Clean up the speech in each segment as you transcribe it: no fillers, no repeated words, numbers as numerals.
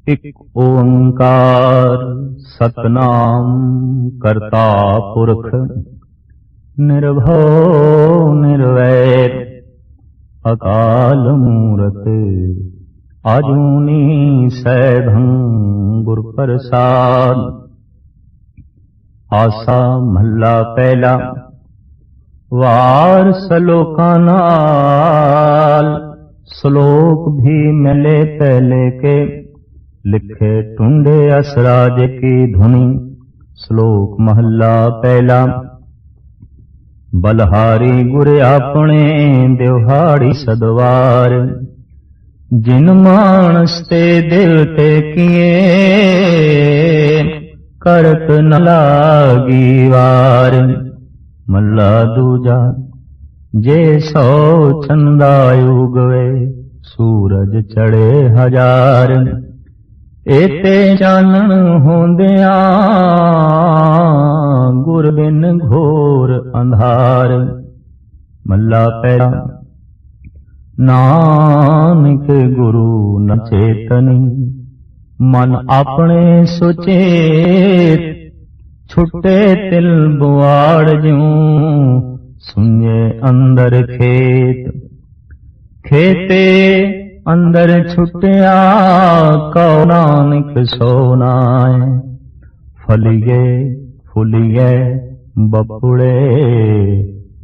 इक ओंकार सतनाम करता पुरख निर्भव निर्वैर अकाल मूरत आजूनी सैभं गुर प्रसाद। आसा महला पहला वार सलोका नाल श्लोक भी मिले पहले के लिखे टुंडे असराज की धुनी। श्लोक महला पहला बलहारी गुर आपने दिहाड़ी सदवार जिन मानस ते देवते किए करत न लागी वार। मल्ला दूजा जे सौ चंदा उगवे सूरज चढ़े हजार एते चानण होंदिया गुर बिन घोर अंधार। मल्ला पहला नानक गुरु न चेतनी मन अपने सुचेत छुटे तिल बुआड़ ज्यों सुने अंदर खेत। खेते अंदर छुटिया कौ नानक सोनाए फलिए फुलिए बपुड़े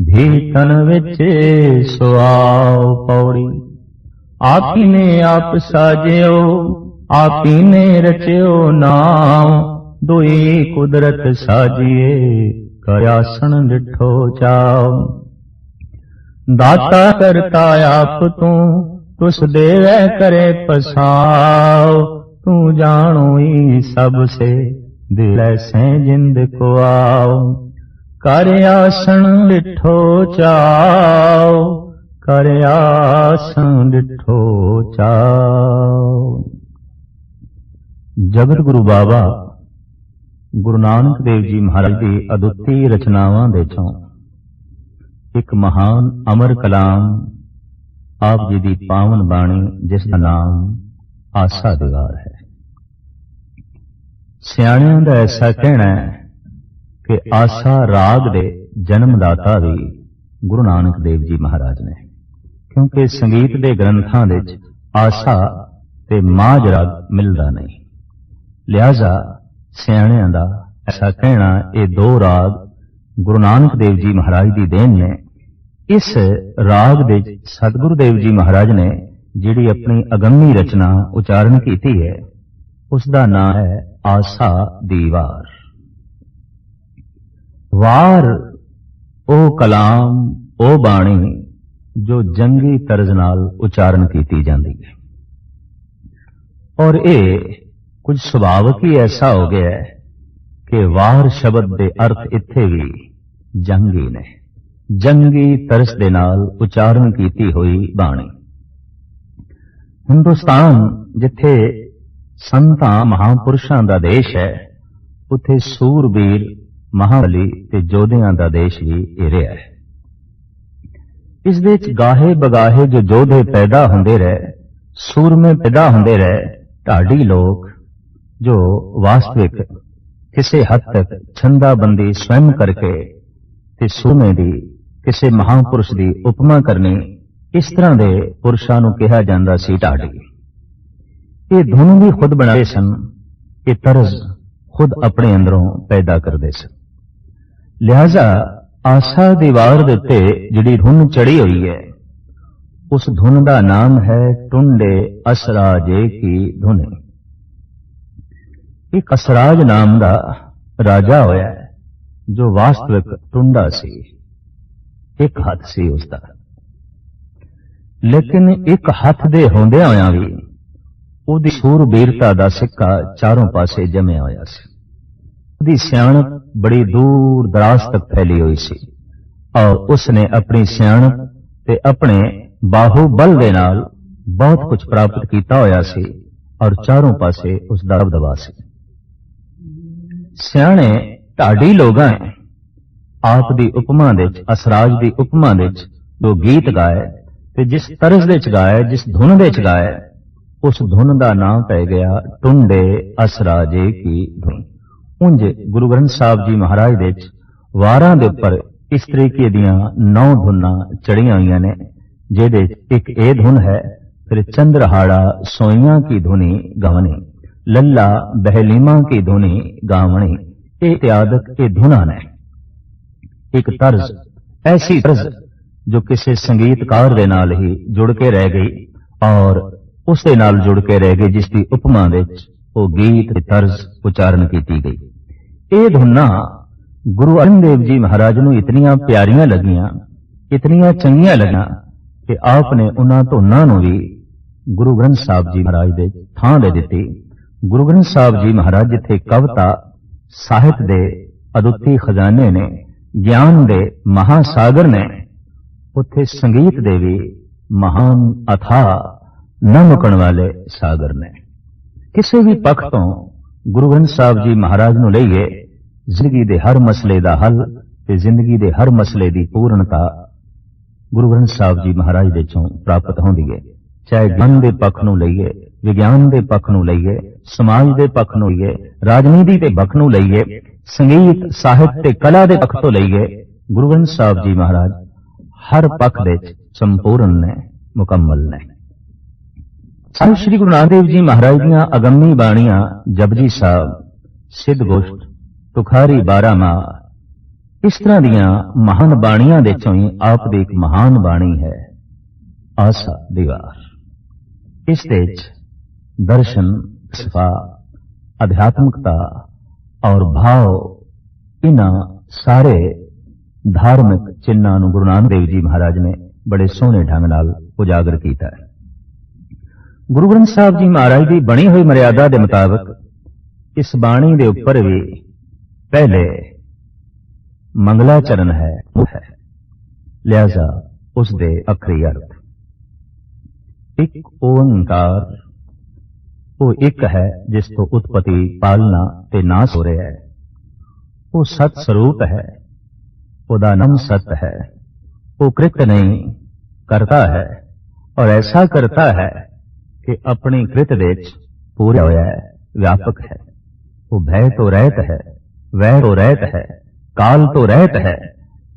भीतन विच सुआओ पौड़ी। आपी ने आप साजियो आपी ने रचियो नाम दुई कुदरत साजिए करयासन डिठो चाओ। दाता करता आप तू तुस देवे करे पसाओ तू जानो ही सबसे दिल से जिंद को आओ। कर आसन डिठो चाओ कर आसन डिठो चाओ। जगत गुरु बाबा गुरु नानक देव जी महाराज की अदुੱਤੀ रचनावां दे चों एक महान अमर कलाम आप जी की पावन बाणी जिसका नाम आसा दीवार है। सियाणियां दा ऐसा कहना है कि आसा राग दे जन्मदाता भी गुरु नानक देव जी महाराज ने, क्योंकि संगीत दे ग्रंथां दे आसा ते माज राग मिलदा नहीं। लिहाजा सियाणियां दा ऐसा कहना ये दो राग गुरु नानक देव जी महाराज की देन ने। इस राग दे सतगुरु देव जी महाराज ने जिहड़ी अपनी अगम्मी रचना उचारण की है उसका नाम है आसा दीवार। वार ओ कलाम ओ बाणी जो जंगी तर्ज नाल उचारण की जाती है और ये कुछ सुभावक ही ऐसा हो गया है कि वार शब्द के अर्थ इत्थे भी जंगी ने। जंगी तरस दे नाल उचारण की हुई बाणी। हिंदुस्तान जिथे संतां महापुरुषां दा देश है उथे सूरबीर महाबली ते जोधियां दा देश भी ये रहा है। इस दे विच गाहे बगाहे जो जोधे पैदा होंदे रहे सूरमे पैदा होंदे रहे ढाडी लोग जो वास्तविक किसी हद तक छंदाबंदी स्वयं करके ते सूरमे दी किसी महापुरुष की उपमा करनी इस तरह के पुरुषों को कहा जाता सी ढाडी। ये धुन भी खुद बनाते सन, ये तर्ज खुद अपने अंदरों पैदा करते सन। लिहाजा आसा दीवार दे उत्ते जिहड़ी धुन चढ़ी हुई है उस धुन का नाम है टुंडे असराजे की धुन। एक असराज नाम का राजा होया है जो वास्तविक टुंडा सी, एक हाथ सी उसका, लेकिन एक हाथ दे होंदे होया भी उहदी सूरबीरता दा सिक्का चारों पासे जमया होया सी। उहदी सियाणप बड़ी दूर दराज तक फैली हुई सी और उसने अपनी सियाणप ते अपने बाहुबल दे नाल बहुत कुछ प्राप्त किया होया सी और चारों पासे उसदा दबदबा सी। सियाणे ढाडी लोगां आप दी उपमा दे असराज दी उपमा दे जो गीत गाए ते जिस तरज दे गाए जिस धुन दे गाए उस धुन का नाम पै गया टुंडे असराजे की धुन। उंज गुरु ग्रंथ साहब जी महाराज दे वारां दे उपर इस तरीके दियां 9 धुनां चढ़ियां हुई ने, जेदे एक ए धुन है, फिर चंद्रहाड़ा सोइयां की धुनी गवनी, लल्ला बहलीमा की धुनी गावनी, ये इत्यादक ये धुना ने। एक तर्ज, ऐसी तर्ज जो किसी संगीतकार दे नाल ही जुड़ के रह गई और उस दे नाल जुड़ के रह गई जिसकी उपमा विच वो गीत की तर्ज उचारण की गई। ये धुना गुरु अर्जन देव जी महाराज नूं इतनियां प्यारियां लगियां, इतनियां चंगियां लगियां कि आपने उन्हां धुनां नूं भी गुरु ग्रंथ साहब जी महाराज दे थां दे दित्ती। गुरु ग्रंथ साहब जी महाराज जिथे कविता साहित्य दे अदुੱਤੀ खजाने ने, ज्ञान दे महासागर ने, उत्थे संगीत दे भी महान अथाह न मुकण वाले सागर ने। किसी भी पक्ष तो गुरु ग्रंथ साहब जी महाराज नूं लईए जिंदगी दे हर मसले दा हल ते जिंदगी दे हर मसले दी पूर्णता गुरु ग्रंथ साहब जी महाराज दे चों प्राप्त होंदी है। चाहे ज्ञान दे पक्ष नूं लईए, विज्ञान दे पक्ष नूं लईए, समाज दे पक्ष नूं लईए, राजनीति दे पक्ष नूं लईए, संगीत साहित्य ते कला दे पक्ष तो लईए, गुरु ग्रंथ साहब जी महाराज हर पक्ष दे संपूर्ण ने, मुकम्मल ने। साहिब श्री गुरु नानक देव जी महाराज दीयां अगम्मी बाणियां जपजी साहब, सिद्ध गोष्ठ, तुखारी 12 माह, इस तरह दीयां महान बाणियां दे चों ही आप दी एक महान बाणी है आसा दीवार। इस दे दर्शन, सफा, अध्यात्मकता और भाव, इन्हां सारे धार्मिक चिन्हां नूं गुरु नानक देव जी महाराज ने बड़े सोहने ढंग नाल उजागर कीता है। गुरु ग्रंथ साहब जी महाराज की बनी हुई मर्यादा के मुताबिक इस बाणी के उपर भी पहले मंगलाचरण है, लिहाजा उस दे अखरी अर्थ एक ओंकार, वो एक है जिस तो उत्पत्ति, पालना ते नाश हो रहा है। वो सत स्वरूप है, उदा नाम सत है। वो कृत नहीं करता है और ऐसा करता है कि अपनी कृत विच पूरा होया है, व्यापक है। वो भय तो रहत है, वह तो रहत है, काल तो रहत है,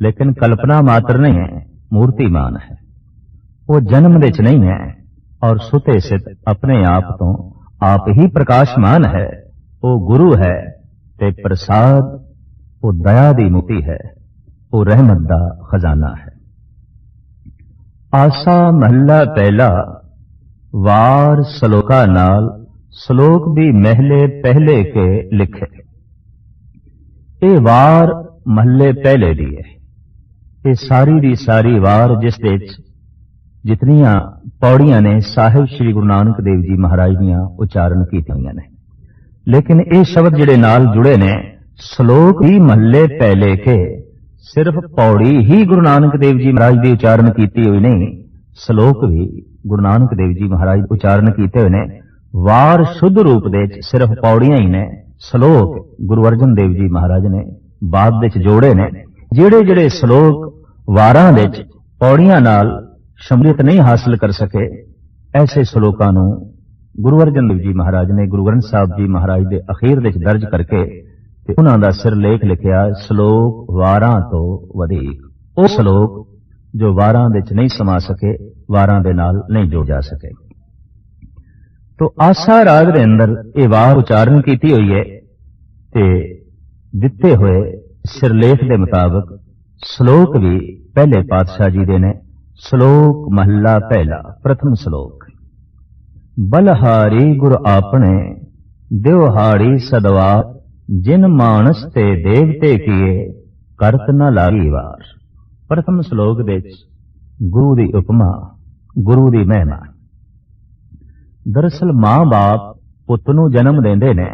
लेकिन कल्पना मात्र नहीं है, मूर्तिमान है। वो जन्म विच नहीं है और सुते सित अपने आप तो आप ही प्रकाशमान है। वो गुरु है ते प्रसाद, वो दया दी मुक्ति है, वो रहमत दा खजाना है। आसा महला पहला वार सलोका नाल, सलोक भी महले पहले के लिखे। ये वार महले पहले दी है। ये सारी दी सारी वार जिस दे जितनियां पौड़ियां ने साहिब श्री गुरु नानक देव जी महाराज दियां उचारण कीतियां ने, लेकिन ये शब्द जिहड़े नाल जुड़े ने, सलोक ही महले पहले के, सिर्फ पौड़ी ही गुरु नानक देव जी महाराज की उचारण कीती हुई नहीं, सलोक भी गुरु नानक देव जी महाराज उचारण किए हुए ने। वार शुद्ध रूप दे सिर्फ पौड़ियां ही ने, सलोक गुरु अर्जन देव जी महाराज ने बाद विच जोड़े ने। जेड़े जेड़े सलोक वारां विच पौड़ियां नाल शमूलियत नहीं हासिल कर सके, ऐसे सलोकां नूं गुरु अर्जन देव जी महाराज ने गुरु ग्रंथ साहब जी महाराज के अखीर विच दर्ज करके ते उन्हां दा सिरलेख लिखिया, सलोक वारां तो वधीक। वो सलोक जो वारां विच नहीं समा सके, वारां दे नाल नहीं जोड़ जा सके। तो आसा राग दे अंदर ये वार उचारण की हुई है ते दिते हुए सिरलेख के मुताबिक सलोक भी पहले पातशाह जी दे ने। सलोक महला पहला, प्रथम सलोक। बलहारी गुर आपने देवहाड़ी सदवा, जिन मानस ते देवते किए करत न लागी वार। प्रथम सलोक दे गुरु दी उपमा, गुरु दी महिमा। दरअसल मां बाप पुत नूं जन्म देंदे ने,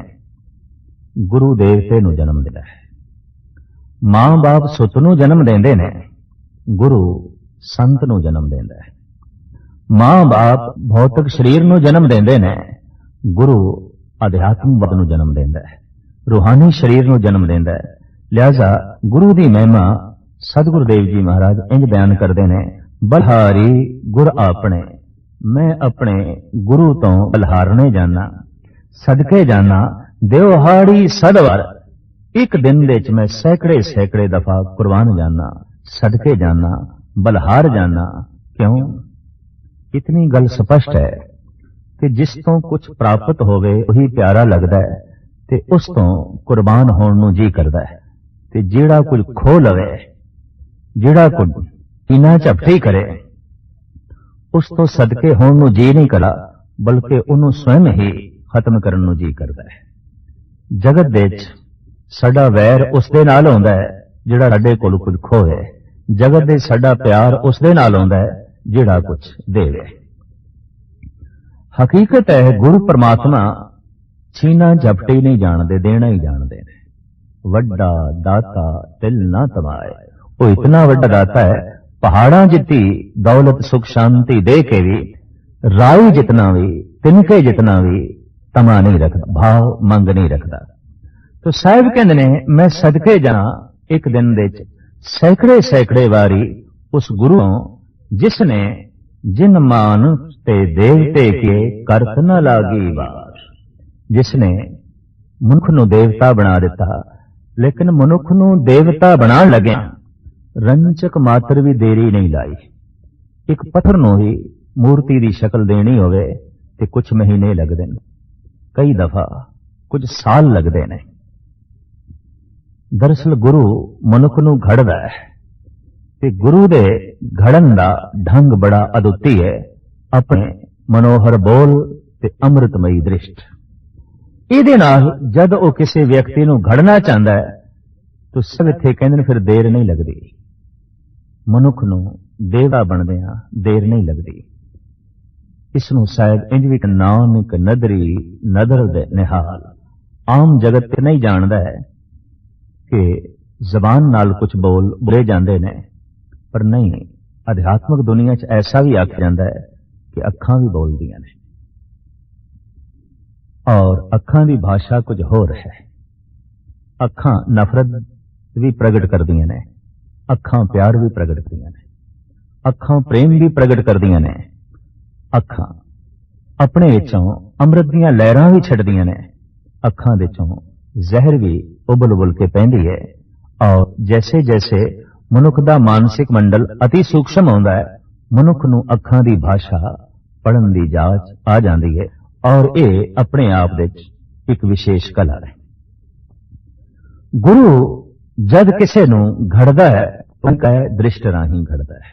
गुरु देवते नूं जन्म दिंदा है। मां बाप सुत नूं जन्म देंदे ने, गुरु संत नूं जन्म देंदा है। मां बाप भौतिक शरीर नूं जन्म देंदे ने, गुरु अध्यात्मवाद नूं जन्म देंदा है, रूहानी शरीर नूं जन्म देंदा है। लिहाजा गुरु दी महिमा सतगुरु देव जी महाराज इंज बयान करते हैं, बलहारी गुर आपने, मैं अपने गुरु तो बलहारने जाना, सदके जाना, दिहाड़ी सदवार एक दिन दे मैं सैकड़े सैकड़े दफा कुर्बान जाना, सदके जाना, बलहार जाना। क्यों? इतनी गल स्पष्ट है कि जिस तो कुछ प्राप्त होवे वही प्यारा लगता है ते उस तो कुर्बान होने नूं जी करदा है, ते जिहड़ा कुछ खो लवे, जिहड़ा कुछ इना झपटी करे, उस तो सदके होने नूं जी नहीं करा, बल्कि उन्होंने स्वयं ही खत्म करने नूं जी करदा है। जगत दे विच साडा वैर उस दे नाल हुंदा है जिहड़ा साडे कोल कुछ खोवे, जगत दे साडा प्यार उस दे नाल हुंदा है जिहड़ा कुछ देवे। हकीकत है गुरु परमात्मा छीना झपटी नहीं जानते, देना ही जानते हैं। वड्डा दाता तिल ना तमाए, वो इतना वड्डा दाता है, पहाड़ा जितनी दौलत सुख शांति दे के भी, राई जितना भी, तिनके जितना भी तमा नहीं रखता, भाव मंग नहीं रखता। तो साहिब कहते ने मैं सदके जाना एक दिन दे सैकड़े सैकड़े वारी उस गुरु जिसने जिन मान ते देवते के करत न लागी वार, जिसने मनुख नूं देवता बना दिता, लेकिन मनुख नूं देवता बना लग्या रंचक मात्र भी देरी नहीं लाई। एक पत्थर नूं ही मूर्ति की शक्ल देनी होवे ते कुछ महीने लगते हैं, कई दफा कुछ साल लगते हैं। दरअसल गुरु मनुख नूं घड़दा है ते गुरु दे घड़न दा ढंग बड़ा अदुੱਤੀ है, अपने मनोहर बोल ते अमृतमयी दृष्ट। इहदे नाल जद वो किसी व्यक्ति नूं घड़ना चाहता है तो सब इत्थे कहंदे फिर देर नहीं लगती, मनुख नूं देवता बनदिआं देर नहीं लगती। इसनूं शायद इंज भी नानक नदरी नदर दे निहाल, आम जगत ते नहीं जानदा है कि जबान नाल कुछ बोले जाते ने, पर नहीं अध्यात्मक दुनिया च ऐसा भी आख्या जाता है कि अखां भी बोलदियां ने, और अखां की भाषा कुछ होर है। अखां नफरत भी प्रगट करदियां ने, अखां प्यार भी प्रगट करदियां ने, अखां प्रेम भी प्रगट करदियां ने, अखां अपने विचों अमृत दीआं लहरां भी छड्डदियां ने, अखां दे चों जहर भी उबल उबल के पैंदी है। और जैसे जैसे मनुख का मानसिक मंडल अति सूक्ष्म होता है, मनुख नूं अखां दी भाषा पढ़न दी जाच आ जाती है, और ये अपने आप दे एक विशेष कला है। गुरु जद किसे नूं घड़दा है उनका दृष्ट राही घड़दा है,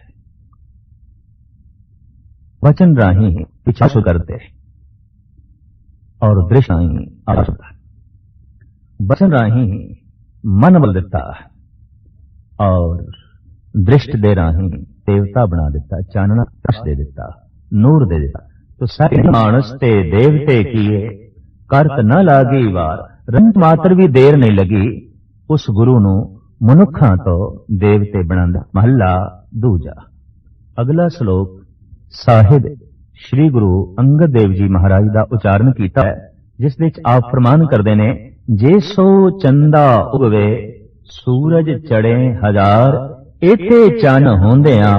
वचन राही पिछा करते और दृष्ट राही आशा, वचन राही मन बल दिता और दृष्ट दे राही देवता बना दिता, चानना प्रकाश दे दिता, नूर दे दिता। तो सारे मानस ते देवते किए करत न लागी वार, रंग मात्र भी देर नहीं लगी उस गुरु नूं मनुखा तो देवते बनांदा। महला दूजा। अगला श्लोक साहिब श्री गुरु अंगद देव जी महाराज का उचारण किया है, जिस विच आप फरमान करते ने, जे सो चंदा उगवे सूरज चढ़े हजार, इथे चन होंदिया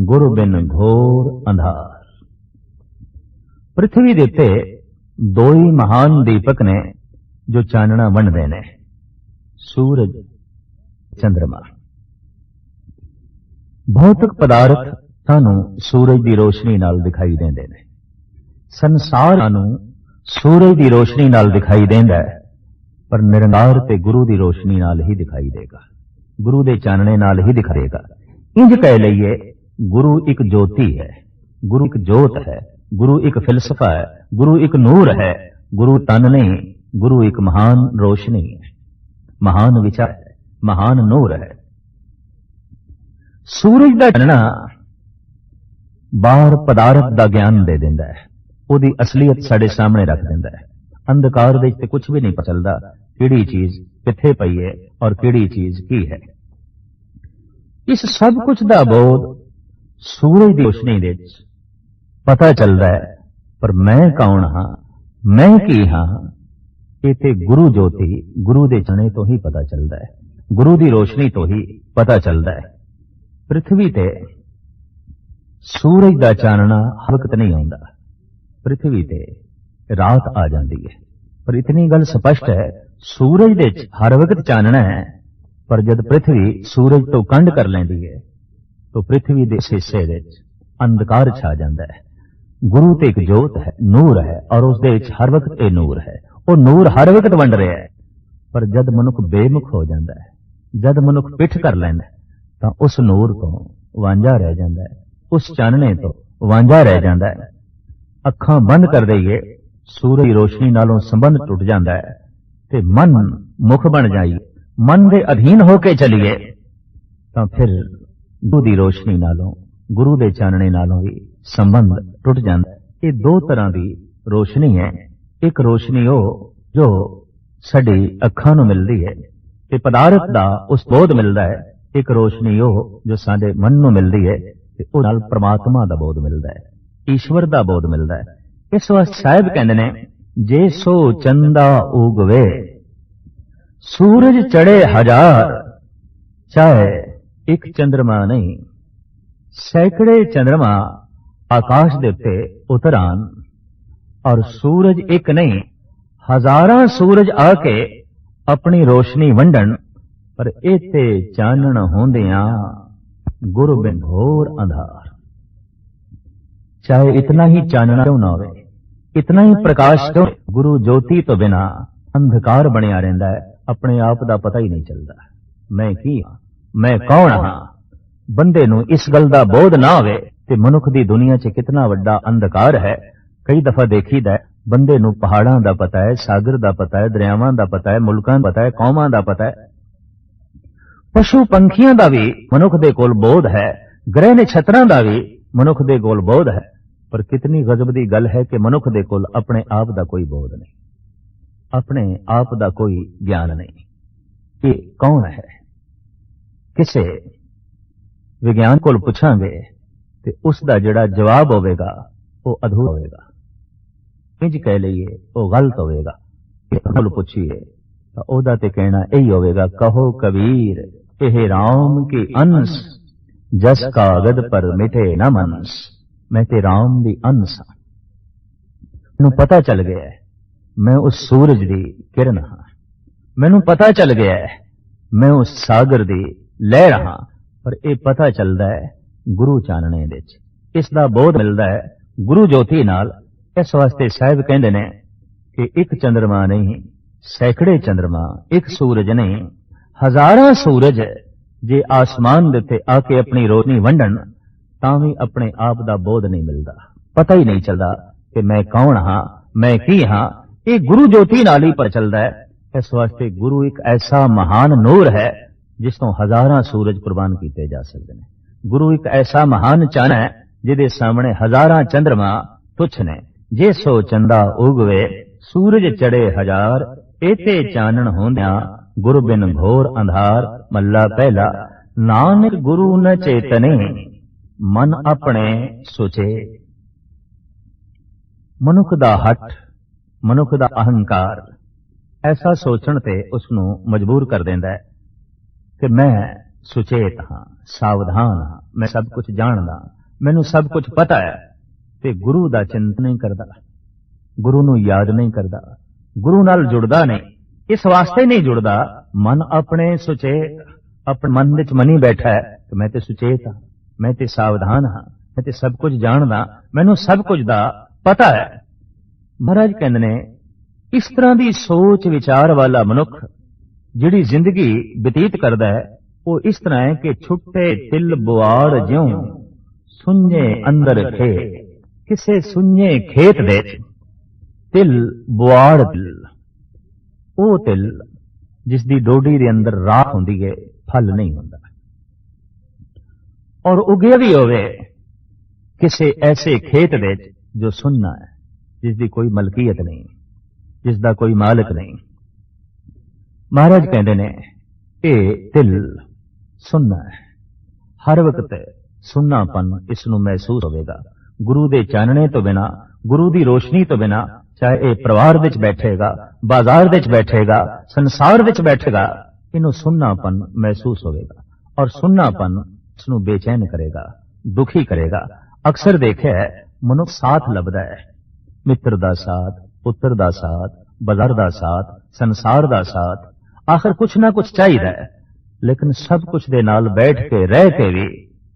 गुरु बिन घोर अंधार। पृथ्वी दे उत्ते दो ही महान दीपक ने जो चानना वंडदे ने, सूरज चंद्रमा। भौतिक पदार्थ सानू सूरज की रोशनी नाल दिखाई देंदे ने, संसार सानू सूरज की रोशनी नाल दिखाई देंदा है, पर निरंकार ते गुरु की रोशनी नाल ही दिखाई देगा, गुरु के चानने नाल ही दिखाएगा। इंज कह लईए गुरु एक ज्योति है, गुरु एक जोत है, गुरु एक फिलसफा है, गुरु एक नूर है, गुरु तन नहीं, गुरु एक महान रोशनी है, महान विचार है, महान नूर है। सूरज का चानना बाहर पदार्थ का ज्ञान दे देंदा है, उसकी असलियत साडे सामने रख देंदा है। अंधकार दे विच कुछ भी नहीं पता चलता किहड़ी चीज किथे पई है और किहड़ी चीज की है। इस सब कुछ का बोध सूरज की रोशनी दे विच पता चलता है, पर मैं कौन हाँ, मैं की हाँ, ये ते गुरु ज्योति गुरु दे चने तो ही पता चलता है, गुरु की रोशनी तो ही पता चलता है। पृथ्वी ते सूरज का चानना हर वक्त नहीं आउंदा, पृथ्वी ते रात आ जाती है। पर इतनी गल स्पष्ट है, सूरज दे हर वक्त चानना है, पर जब पृथ्वी सूरज तो कंड कर लेंदी है तो पृथ्वी दे हिस्से विच अंधकार छा जाता है। गुरु ते एक जोत है, नूर है, और उस दे विच हर वक्त ये नूर है। वो नूर हर वक्त वंड रहा है, पर जद मनुख बेमुख हो जाता है, जद मनुख पिठ कर लैंदा तो उस नूर तो वांझा रह जाता है, उस चानने तो वांझा रह जाता है। अखां बंद कर दईए, सूरज की रोशनी नालों संबंध टुट जाता है, ते मन मुख बन जाइए, मन के अधीन होके चलीए तो फिर गुरु की रोशनी नालों, गुरु के चानने नालों भी संबंध टुट जाता है। ये दो तरह की रोशनी है। एक रोशनी हो जो साडी अखां नूं मिलदी है ते पदार्थ दा उस बोध मिलता है। एक रोशनी हो जो साडे मन नूं मिलदी है ते उस नाल परमात्मा दा बोध मिलता है, ईश्वर दा बोध मिलता है। इस वास्ते साहिब कहंदे ने, जे सो चंदा उगवे सूरज चढ़े हजार, चाहे एक चंद्रमा नहीं सैकड़े चंद्रमा आकाश दे उत्ते उतर आन, और सूरज एक नहीं हजारां सूरज आके अपनी रोशनी वंडन, पर इते चानण होंदियां गुरु बिन घोर अंधार। चाहे इतना ही चानना क्यों ना हो, इतना ही प्रकाश क्यों, गुरु ज्योति तो बिना अंधकार बनिया रहिंदा है। अपने आप दा पता ही नहीं चलता, मैं की हां, मैं कौन हां। बंदे नूं इस गल दा बोध ना होवे ते मनुख दी दुनिया च कितना वड्डा अंधकार है। कई दफा देखीदा है, बंदे नूं पहाड़ां दा पता है, सागर दा पता है, दरियावां दा पता है, मुल्कां दा पता है, कौमां दा पता है, पशु पंखियां दा भी मनुख दे कोल बोध है, ग्रह नक्षत्रां दा भी मनुख दे कोल बोध है। पर कितनी गजब दी गल है कि मनुख दे कोल अपने आप दा कोई बोध नहीं, अपने आप दा कोई ज्ञान नहीं। ये कौन है? किसे विज्ञान कोल पुछांगे ते उसका जिहड़ा जवाब होवेगा वो अधूरा होवेगा, इंज कह लईए वो गलत होवेगा। कोल पुछिए तो ओदा ते कहना यही होवेगा, कहो कबीर एह राम की अंश, जस कागद पर मिटे न मनस। मैं ते राम दी अंश हां, मैनूं पता चल गया है मैं उस सूरज दी किरण हां, मैनूं पता चल गया है मैं उस सागर दी लहर हां। पर यह पता चलता है गुरु चानने दे विच, इसदा बोध मिलता है गुरु ज्योति नाल। इस वास्ते साहिब कहंदे ने कि एक चंद्रमा नहीं सैकड़े चंद्रमा, एक सूरज नहीं हजारां सूरज जे आसमान दे उत्ते आके अपनी रोशनी वंडन तां भी अपने आप दा बोध नहीं मिलता, पता ही नहीं चलता कि मैं कौन हां, मैं की हां। ये गुरु ज्योति नाल ही पता चलता है। इस वास्ते गुरु एक ऐसा महान नूर है जिस तो हजारां सूरज कुर्बान किए जा सकते हैं। गुरु एक ऐसा महान चान है जिहदे सामने हजारां चंद्रमा तुच्छ ने। जे सो चंदा उगवे सूरज चढ़े हजार, एते चानण होंदियां गुरु बिन घोर अंधार। मल्ला पहला, नानक गुरु न चेतने मन अपने सोचे। मनुख दा हट, मनुख दा अहंकार ऐसा सोचण ते उसनू मजबूर कर देंदा है कि मैं सुचेत हाँ, सावधान हाँ, मैं सब कुछ जानदा, मैनू सब कुछ पता है। ते गुरु दा चिंतन नहीं करदा, गुरु नू याद नहीं करदा, गुरु नाल जुड़दा नहीं। इस वास्ते नहीं जुड़दा, मन अपने सुचेत, अपने मन विच मनी बैठा है कि मैं ते सुचेत हाँ, मैं ते सावधान हाँ, मैं ते सब कुछ जानदा, मैनू सब कुछ दा पता है। महाराज कहंदे ने इस तरह की सोच विचार वाला मनुख जिहड़ी जिंदगी बतीत करदा है वो इस तरह है कि छुट्टे तिल बुआड़ ज्यों सुन्ने अंदर खेत। किसे सुन्ने खेत दे तिल बुआड़ तिल, वो तिल जिसदी डोडी दे अंदर राख हुंदी है, फल नहीं हुंदा। और उगे भी होवे किसे ऐसे खेत दे जो सुन्ना है, जिसदी कोई मलकीयत नहीं, जिसदा कोई मालिक नहीं। महाराज कहते ने ये तिल सुन्ना है, हर वक्त सुन्नापन इसनू महसूस होगा। गुरु दे चानने तो बिना, गुरु दी रोशनी तो बिना, चाहे ये परिवार विच बैठेगा, बाजार विच बैठेगा, संसार विच बैठेगा, इनू सुन्नापन महसूस होगा। और सुन्नापन इसनू बेचैन करेगा, दुखी करेगा। ਅਕਸਰ ਦੇਖਿਆ ਹੈ, ਮਨੁੱਖ ਸਾਥ ਲੱਭਦਾ ਹੈ, ਮਿੱਤਰ ਦਾ ਸਾਥ, ਪੁੱਤਰ ਦਾ ਸਾਥ, ਬਾਜ਼ਾਰ ਦਾ ਸਾਥ, ਸੰਸਾਰ ਦਾ ਸਾਥ, ਆਖਰ ਕੁਛ ਨਾ ਕੁਛ ਚਾਹੀਦਾ ਹੈ। ਲੇਕਿਨ ਸਭ ਕੁਛ ਦੇ ਨਾਲ ਬੈਠ ਕੇ ਰਹਿ ਕੇ ਵੀ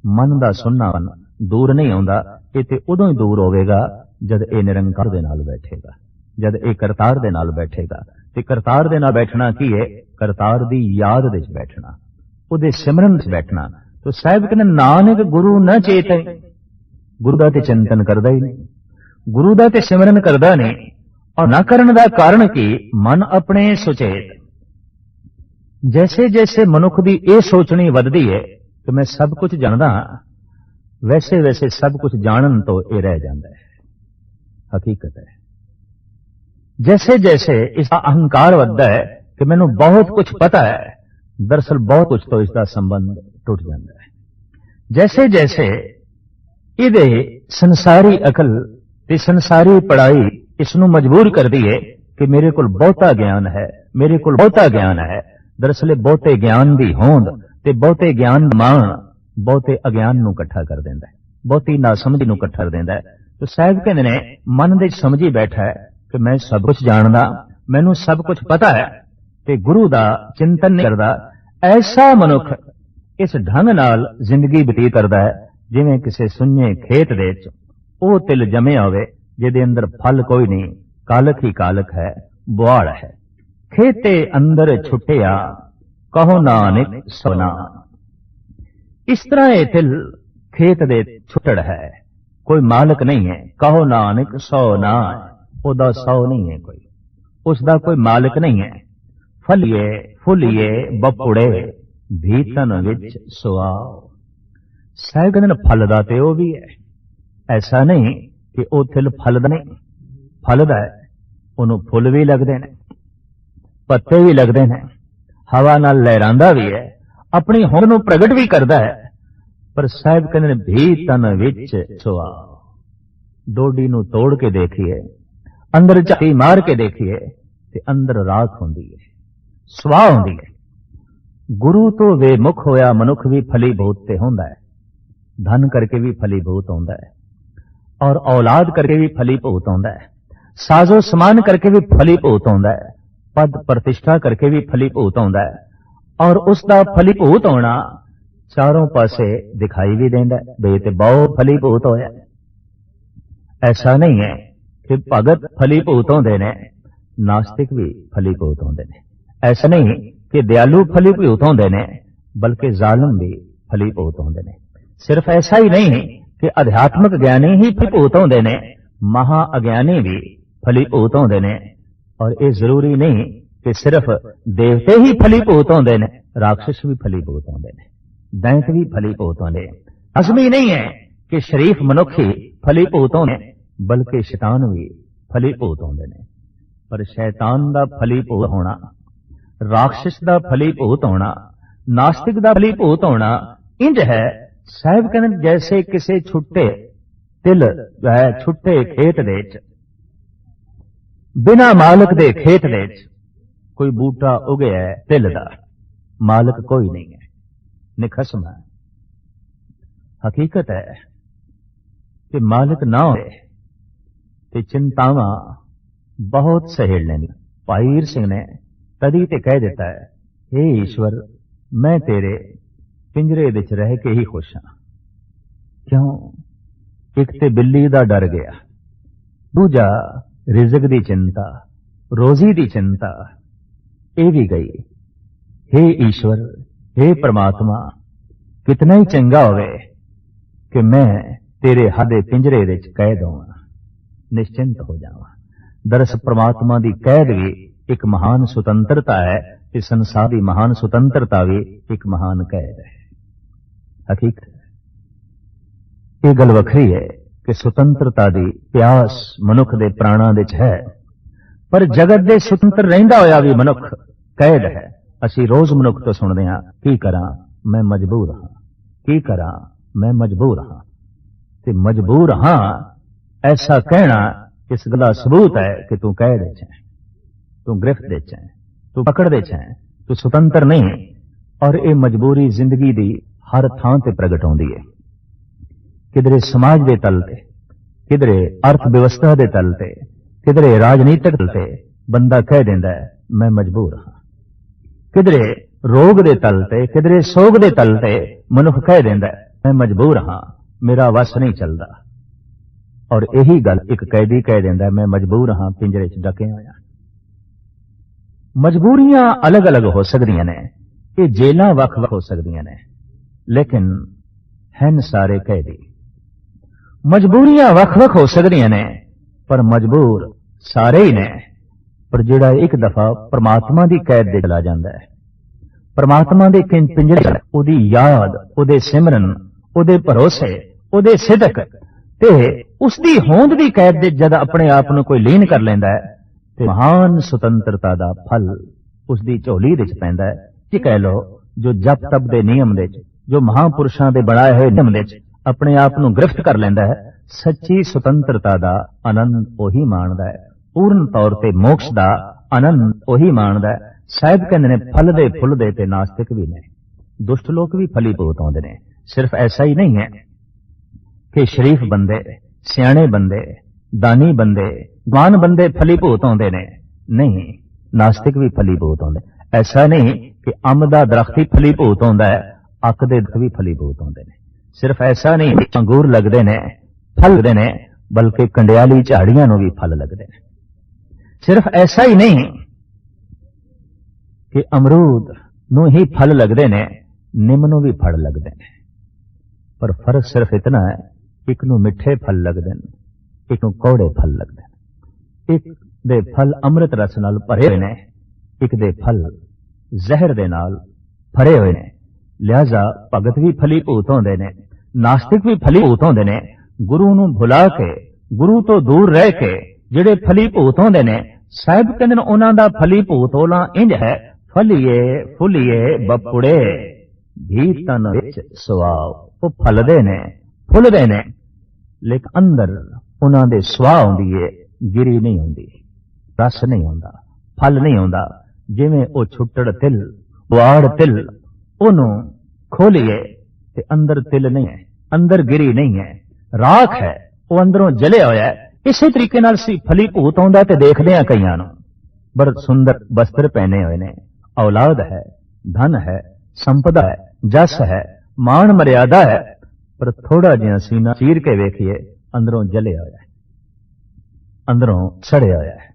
ਮਨ ਦਾ ਸੁੰਨਾਪਨ ਦੂਰ ਨਹੀਂ ਆਉਂਦਾ। ਇਹ ਤੇ ਉਦੋਂ ਹੀ ਦੂਰ ਹੋਵੇਗਾ ਜਦ ਇਹ ਨਿਰੰਕਾਰ ਦੇ ਨਾਲ ਬੈਠੇਗਾ, ਜਦ ਇਹ ਕਰਤਾਰ ਦੇ ਨਾਲ ਬੈਠੇਗਾ। ਤੇ ਕਰਤਾਰ ਦੇ ਨਾਲ ਬੈਠਣਾ ਕੀ ਹੈ? ਕਰਤਾਰ ਦੀ ਯਾਦ ਵਿੱਚ ਬੈਠਣਾ, ਉਹਦੇ ਸਿਮਰਨ ਵਿੱਚ ਬੈਠਣਾ। ਤੋ ਸਾਹਿਬ ਕਹਿੰਦੇ ਨਾਨਕ ਗੁਰੂ ਨਾ ਚੇਤੈ, ਗੁਰੂ ਦਾ ਤੇ ਚਿੰਤਨ ਕਰਦਾ ਹੀ ਨਹੀਂ, ਗੁਰੂ ਦਾ ਤੇ ਸਿਮਰਨ ਕਰਦਾ ਨਹੀਂ। ਔਰ ਨਾ ਕਰਨ ਦਾ ਕਾਰਨ ਕੀ? ਮਨ ਆਪਣੇ ਸੁਚੇਤ। ਜੈਸੇ ਜੈਸੇ ਮਨੁੱਖ ਦੀ ਇਹ ਸੋਚਣੀ ਵੱਧਦੀ ਹੈ ਕਿ ਮੈਂ ਸਭ ਕੁਝ ਜਾਣਦਾ ਹਾਂ, ਵੈਸੇ ਵੈਸੇ ਸਭ ਕੁਝ ਜਾਣਨ ਤੋਂ ਇਹ ਰਹਿ ਜਾਂਦਾ ਹੈ। ਹਕੀਕਤ ਹੈ, ਜੈਸੇ ਜੈਸੇ ਇਸ ਦਾ ਅਹੰਕਾਰ ਵੱਧਦਾ ਹੈ ਕਿ ਮੈਨੂੰ ਬਹੁਤ ਕੁਝ ਪਤਾ ਹੈ, ਦਰਅਸਲ ਬਹੁਤ ਕੁਝ ਤੋਂ ਇਸ ਦਾ ਸੰਬੰਧ ਟੁੱਟ ਜਾਂਦਾ ਹੈ। ਜੈਸੇ ਜੈਸੇ ਇਹਦੇ ਸੰਸਾਰੀ ਅਕਲ ਤੇ ਸੰਸਾਰੀ ਪੜ੍ਹਾਈ ਇਸ ਨੂੰ ਮਜਬੂਰ ਕਰਦੀ ਹੈ ਕਿ ਮੇਰੇ ਕੋਲ ਬਹੁਤਾ ਗਿਆਨ ਹੈ, ਮੇਰੇ ਕੋਲ ਬਹੁਤਾ ਗਿਆਨ ਹੈ। ਦਰਅਸਲ ਬਹੁਤੇ ਗਿਆਨ ਦੀ ਹੋਂਦ ਤੇ ਬਹੁਤੇ ਗਿਆਨ ਦਾ ਮਾਣ ਬਹੁਤੇ ਅਗਿਆਨ ਨੂੰ ਇਕੱਠਾ ਕਰ ਦਿੰਦਾ ਹੈ, ਬਹੁਤੀ ਨਾਸਮਝੀ ਨੂੰ ਇਕੱਠਾ ਕਰ ਦਿੰਦਾ ਹੈ। ਤੇ ਸਾਹਿਬ ਕਹਿੰਦੇ ਨੇ ਮਨ ਦੇ ਸਮਝੀ ਬੈਠਾ ਹੈ ਕਿ ਮੈਂ ਸਭ ਕੁਝ ਜਾਣਦਾ, ਮੈਨੂੰ ਸਭ ਕੁਝ ਪਤਾ ਹੈ, ਤੇ ਗੁਰੂ ਦਾ ਚਿੰਤਨ ਨਹੀਂ ਕਰਦਾ। ਐਸਾ ਮਨੁੱਖ ਇਸ ਢੰਗ ਨਾਲ ਜ਼ਿੰਦਗੀ ਬਤੀਤ ਕਰਦਾ ਹੈ ਜਿਵੇਂ ਕਿਸੇ ਸੁੰਨੇ ਖੇਤ ਦੇ ਵਿੱਚ ਉਹ ਤਿਲ ਜਮਿਆ ਹੋਵੇ ਜਿਹਦੇ ਅੰਦਰ ਫਲ ਕੋਈ ਨਹੀਂ, ਕਾਲਕ ਹੀ ਕਾਲਕ ਹੈ, ਬੁਆੜ ਹੈ। ਖੇਤੇ ਅੰਦਰ ਛੁੱਟਿਆ ਕਹੋ ਨਾਨਕ ਸੋਨਾ। ਇਸ ਤਰ੍ਹਾਂ ਇਹ ਤਿਲ ਖੇਤ ਦੇ ਛੁੱਟੜ ਹੈ, ਕੋਈ ਮਾਲਕ ਨਹੀਂ ਹੈ। ਕਹੋ ਨਾਨਕ ਸੋਨਾ, ਉਹਦਾ ਸੌ ਨਹੀਂ ਹੈ ਕੋਈ, ਉਸ ਦਾ ਕੋਈ ਮਾਲਕ ਨਹੀਂ ਹੈ। ਫਲੀਏ ਫੁੱਲੀਏ ਬਪੁੜੇ ਭੀਤਨ ਵਿੱਚ ਸੁਆਓ। ਸਾਹਿਬ ਕਹਿੰਦੇ ਨੇ ਫਲਦਾ ਤੇ ਉਹ ਵੀ ਹੈ, ਐਸਾ ਨਹੀਂ ਕਿ ਉਹ ਤਿਲ ਫਲਦਾ ਨਹੀਂ, ਫਲਦਾ ਹੈ, ਉਹਨੂੰ ਫੁੱਲ ਵੀ ਲੱਗਦੇ ਨੇ, ਪੱਤੇ ਵੀ ਲੱਗਦੇ ਨੇ, ਹਵਾ ਨਾਲ ਲਹਿਰਾਂਦਾ ਵੀ ਹੈ, ਆਪਣੀ ਹੋਂਦ ਨੂੰ ਪ੍ਰਗਟ ਵੀ ਕਰਦਾ ਹੈ। ਪਰ ਸਾਹਿਬ ਕਹਿੰਦੇ ਨੇ ਭੀਤਨ ਵਿੱਚ ਸੁਆਓ। ਡੋਡੀ ਨੂੰ ਤੋੜ ਕੇ ਦੇਖੀਏ, ਅੰਦਰ ਝਾਤੀ ਮਾਰ ਕੇ ਦੇਖੀਏ ਤੇ ਅੰਦਰ ਰਾਖ ਹੁੰਦੀ ਹੈ, ਸਵਾਹ ਹੁੰਦੀ ਹੈ। ਗੁਰੂ ਤੋਂ ਬੇਮੁਖ ਹੋਇਆ ਮਨੁੱਖ ਵੀ ਫਲੀਭੂਤ ਤੇ ਹੁੰਦਾ ਹੈ, ਧਨ ਕਰਕੇ ਵੀ ਫਲੀਭੂਤ ਹੁੰਦਾ ਹੈ, ਔਰ ਔਲਾਦ ਕਰਕੇ ਵੀ ਫਲੀਭੂਤ ਹੁੰਦਾ ਹੈ, ਸਾਜ਼ੋ ਸਮਾਨ ਕਰਕੇ ਵੀ ਫਲੀਭੂਤ ਹੁੰਦਾ ਹੈ, ਪਦ ਪ੍ਰਤਿਸ਼ਠਾ ਕਰਕੇ ਵੀ ਫਲੀਭੂਤ ਹੁੰਦਾ ਹੈ। ਔਰ ਉਸ ਦਾ ਫਲੀਭੂਤ ਹੋਣਾ ਚਾਰੋਂ ਪਾਸੇ ਦਿਖਾਈ ਵੀ ਦਿੰਦਾ ਹੈ, ਬਈ ਤੇ ਬਹੁਤ ਫਲੀਭੂਤ ਹੋਇਆ। ਐਸਾ ਨਹੀਂ ਹੈ ਕਿ ਭਗਤ ਫਲੀਭੂਤ ਹੁੰਦੇ ਨੇ, ਨਾਸਤਿਕ ਵੀ ਫਲੀਭੂਤ ਹੁੰਦੇ ਨੇ। ਐਸਾ ਨਹੀਂ ਕਿ ਦਿਆਲੂ ਫਲੀਭੂਤ ਹੁੰਦੇ ਨੇ, ਬਲਕਿ ਜ਼ਾਲਮ ਵੀ ਫਲੀਭੂਤ ਹੁੰਦੇ ਨੇ। ਸਿਰਫ ਐਸਾ ਹੀ ਨਹੀਂ ਕਿ ਅਧਿਆਤਮਕ ਗਿਆਨੀ ਹੀ ਫਲੀਭੂਤ ਹੁੰਦੇ ਨੇ, ਮਹਾ ਅਗਿਆਨੀ ਵੀ ਫਲੀਭੂਤ ਹੁੰਦੇ ਨੇ। ਔਰ ਇਹ ਜ਼ਰੂਰੀ ਨਹੀਂ ਕਿ ਸਿਰਫ ਦੇਵਤੇ ਹੀ ਫਲੀਭੂਤ ਹੁੰਦੇ ਨੇ, ਰਾਖਸ਼ ਵੀ ਫਲੀਭੂਤ ਹੁੰਦੇ ਨੇ, ਦੈਂਤ ਵੀ ਫਲੀਭੂਤ ਹੁੰਦੇ ਨੇ। ਅਜ਼ਮੀ ਨਹੀਂ ਹੈ ਕਿ ਸ਼ਰੀਫ ਮਨੁੱਖ ਹੀ ਫਲੀਭੂਤ ਹੁੰਦੇ ਨੇ, ਬਲਕਿ ਸ਼ੈਤਾਨ ਵੀ ਫਲੀਭੂਤ ਹੁੰਦੇ ਨੇ। ਪਰ ਸ਼ੈਤਾਨ ਦਾ ਫਲੀਭੂਤ ਹੋਣਾ, ਰਾਖਸ਼ ਦਾ ਫਲੀਭੂਤ ਹੋਣਾ, ਨਾਸਤਿਕ ਦਾ ਫਲੀਭੂਤ ਹੋਣਾ ਇੰਜ ਹੈ। ਸਾਹਿਬ ਕਹਿੰਦੇ ਜੈਸੇ ਕਿਸੇ ਛੁੱਟੇ ਤਿਲ ਹੈ, ਛੁੱਟੇ ਖੇਤ ਦੇ ਵਿੱਚ, ਬਿਨਾਂ ਮਾਲਕ ਦੇ ਖੇਤ ਦੇ ਵਿੱਚ ਕੋਈ ਬੂਟਾ ਉਗਿਆ ਹੈ ਤਿਲ ਦਾ, ਮਾਲਕ ਕੋਈ ਨਹੀਂ ਹੈ, ਨਿਖਸਮ ਹੈ। ਹਕੀਕਤ ਹੈ ਕਿ ਮਾਲਕ ਨਾ ਹੋਵੇ ਤੇ ਚਿੰਤਾਵਾਂ ਬਹੁਤ ਸਹੇੜ ਲੈਂਦੀਆਂ। ਭਾਈ ਵੀਰ ਸਿੰਘ ਨੇ ਤਦੀ ਤੇ ਕਹਿ ਦਿੱਤਾ ਹੈ, ਹੇ ਈਸ਼ਵਰ ਮੈਂ ਤੇਰੇ ਪਿੰਜਰੇ ਵਿੱਚ ਰਹਿ ਕੇ ਹੀ ਖੁਸ਼ ਹਾਂ। ਕਿਉਂ? ਇੱਕ ਤੇ ਬਿੱਲੀ ਦਾ ਡਰ ਗਿਆ, ਦੂਜਾ ਰਿਜ਼ਕ ਦੀ ਚਿੰਤਾ, ਰੋਜ਼ੀ ਦੀ ਚਿੰਤਾ ਇਹ ਵੀ ਗਈ। ਹੇ ਈਸ਼ਵਰ, ਹੇ ਪ੍ਰਮਾਤਮਾ, ਕਿਤਨਾ ਹੀ ਚੰਗਾ ਹੋਵੇ ਕਿ ਮੈਂ ਤੇਰੇ ਹੱਦੇ ਪਿੰਜਰੇ ਵਿੱਚ ਕੈਦ ਹੋਵਾਂ, ਨਿਸ਼ਚਿੰਤ ਹੋ ਜਾਵਾਂ। ਦਰਅਸਲ ਪ੍ਰਮਾਤਮਾ ਦੀ ਕੈਦ ਵੀ ਇੱਕ ਮਹਾਨ ਸੁਤੰਤਰਤਾ ਹੈ ਤੇ ਸੰਸਾਰ ਦੀ ਮਹਾਨ ਸੁਤੰਤਰਤਾ ਵੀ ਇੱਕ ਮਹਾਨ ਕੈਦ ਹੈ। ਹਕੀਕਤ ਇਹ ਗੱਲ ਵੱਖਰੀ ਹੈ ਕਿ ਸੁਤੰਤਰਤਾ ਦੀ ਪਿਆਸ ਮਨੁੱਖ ਦੇ ਪ੍ਰਾਣਾਂ ਵਿੱਚ ਹੈ, ਪਰ ਜਗਤ ਦੇ ਸੁਤੰਤਰ ਰਹਿੰਦਾ ਹੋਇਆ ਵੀ ਮਨੁੱਖ ਕੈਦ ਹੈ। ਅਸੀਂ ਰੋਜ਼ ਮਨੁੱਖ ਤੋਂ ਸੁਣਦੇ ਹਾਂ, ਕੀ ਕਰਾਂ ਮੈਂ ਮਜਬੂਰ ਹਾਂ, ਕੀ ਕਰਾਂ ਮੈਂ ਮਜਬੂਰ ਹਾਂ। ਤੇ ਮਜਬੂਰ ਹਾਂ ਐਸਾ ਕਹਿਣਾ ਇਸ ਗੱਲ ਦਾ ਸਬੂਤ ਹੈ ਕਿ ਤੂੰ ਕੈਦ ਵਿੱਚ ਹੈ, ਤੂੰ ਗ੍ਰਿਫਤ ਵਿੱਚ ਹੈ, ਤੂੰ ਪਕੜ ਵਿੱਚ ਹੈ, ਤੂੰ ਸੁਤੰਤਰ ਨਹੀਂ। ਔਰ ਇਹ ਮਜਬੂਰੀ ਜ਼ਿੰਦਗੀ ਦੀ ਹਰ ਥਾਂ ਤੇ ਪ੍ਰਗਟ ਹੁੰਦੀ ਹੈ। किधरे समाज के तल ते, किधरे अर्थ व्यवस्था के तल ते, किधरे राजनीतिक तल ते बंदा कह देंदा है मैं मजबूर हाँ। किधरे रोग के तल ते, किधरे सोग के तल ते मनुख कह देंदा है मैं मजबूर हाँ, मेरा वस नहीं चलता। और यही गल एक कैदी कह देंदा है मैं मजबूर हाँ, पिंजरे च डके होया। मजबूरियां अलग अलग हो सकदियां ने, ये जेलां वख वख हो सकदियां ने, लेकिन हैं सारे कैदी। मजबूरियां वख वख हो सकदियां ने पर मजबूर सारे ही ने। पर जिहड़ा एक दफा परमात्मा की कैद दे चला जांदा है, परमात्मा के पिंजरे उहदी याद, उहदे सिमरन, उहदे भरोसे, उहदे सिदक ते उसकी होंद की कैद दे जद अपने आप को कोई लीन कर लेंदा है ते महान सुतंत्रता का फल उसकी झोली विच पैंदा है। कि कह लो जो जप तप के नियम दे, जो महापुरुषों के बनाए हुए नियम दे अपने आप को गिरफ्त कर लेंदा है, सच्ची सुतंत्रता का आनंद उही माणदा है। पूर्ण तौर पर मोक्ष का आनंद उही माणदा है। शायद कहते ने फल दे फुल दे ते नास्तिक भी ने, दुष्ट लोग भी फली भूत आउंदे ने। सिर्फ ऐसा ही नहीं है कि शरीफ बंदे, सियाणे बंदे, दानी बंदे, जवान बंदे फली भूत आउंदे ने, नहीं, नास्तिक भी फली भूत आउंदे। ऐसा नहीं कि अंब दा दरख्त ही फली भूत आउंदा है, अक दे दरख्त भी फली भूत आउंदे ने। सिर्फ ऐसा नहीं अंगूर लगदे ने, फल लगदे ने, बल्कि कंडियाली झाड़ियां नूं भी फल लगदे ने। सिर्फ ऐसा ही नहीं कि अमरूद नूं ही फल लगदे ने, निम नूं भी फल लगदे ने। पर फर्क सिर्फ इतना है, एक नूं मिठे फल लगदे ने, एक नूं कौड़े फल लगदे ने। एक दे फल अमृत रस नाल भरे हुए ने, एक दे फल जहर दे नाल भरे हुए ने। लिहाजा भगत भी फली भूत होंदे ने, नास्तिक भी फली भूत होंदे ने। गुरु नूं भुला के, गुरु तो दूर रह के जिहड़े फली भूत होंदे ने, साहिब कहंदे ने उन्हां दा फली भूत ओला इंज है, फलिए फुलिए बपुड़े भी तन विच सुआव। वो फलदे ने, फुलदे ने, लेकिन अंदर उन्हां दे सुआह हुंदी है, गिरी नहीं हुंदी, रस नहीं हुंदा, फल नहीं हुंदा। जिवें ओ छुट्टड़ तिल, वाड़ तिल, ओनू खोलिए ते अंदर तिल नहीं है, अंदर गिरी नहीं है, राख है, वो अंदरों जलिया होया है। इसी तरीके नाल सी फली भूत आउंदा ते देखदे आ कईयां नूं बड़े सुंदर वस्त्र पहने हुए ने, औलाद है, धन है, संपदा है, जस है, मान मर्यादा है, पर थोड़ा जिहा सीना चीर के वेखिए अंदरों जलिया होया है, अंदरों सड़िया होया है।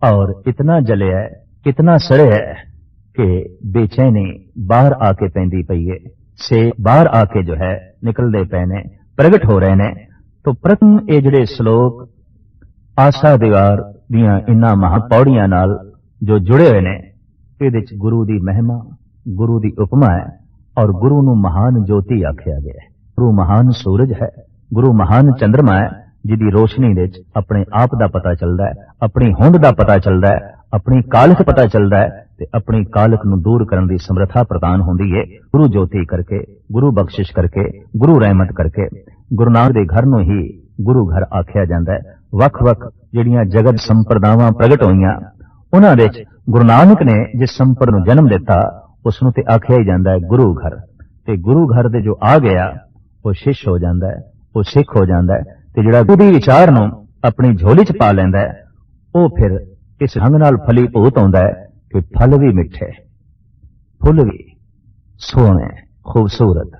और इतना जलिया है, इतना सड़िया है कि बेचैनी बाहर आके पैंदी पई है, से बाहर आके जो है निकलते पे ने, प्रगट हो रहे ने। तो प्रथम ये जिहड़े श्लोक आशा दीवार दियां इन्हां महापौड़ियां नाल जो जुड़े हुए ने, इहदे विच गुरु दी महिमा, गुरु दी उपमा है। और गुरु नूं महान ज्योति आख्या गया है। गुरु महान सूरज है, गुरु महान चंद्रमा है, जिहदी रोशनी दे विच अपने आप दा पता चलदा है, अपनी होंद दा पता चलदा है, अपनी कालख पता चलदा है ते अपनी कालख नूं दूर करन दी समर्था प्रदान होंदी है गुरु ज्योति करके, गुरु बख्शिश करके, गुरु रहमत करके। गुरु नानक दे घर नूं ही गुरु घर आख्या जांदा है। वख वख जिहड़ियां जगत संप्रदावां प्रगट होईयां, उन्हां दे विच गुरु नानक ने जिस संपर नूं जन्म दिता उसनूं ते आख्या ही जांदा है गुरु घर। ते गुरु घर दे जो आ गया वो शिष्य हो जांदा है, वो सिख हो जांदा है। ते जिहड़ा गुरु विचार नूं अपनी झोली च पा लैंदा है, वो फिर इस ढंग नाल फली भूत आउंदा है कि फल भी मिठे, फुल भी सोहणे खूबसूरत,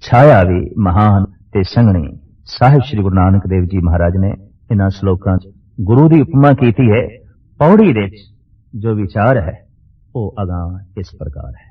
छाया भी महान ते संघनी। साहिब श्री गुरु नानक देव जी महाराज ने इन्हां श्लोकां च गुरु की उपमा कीती है। पौड़ी दे जो विचार है वो अगां इस प्रकार है।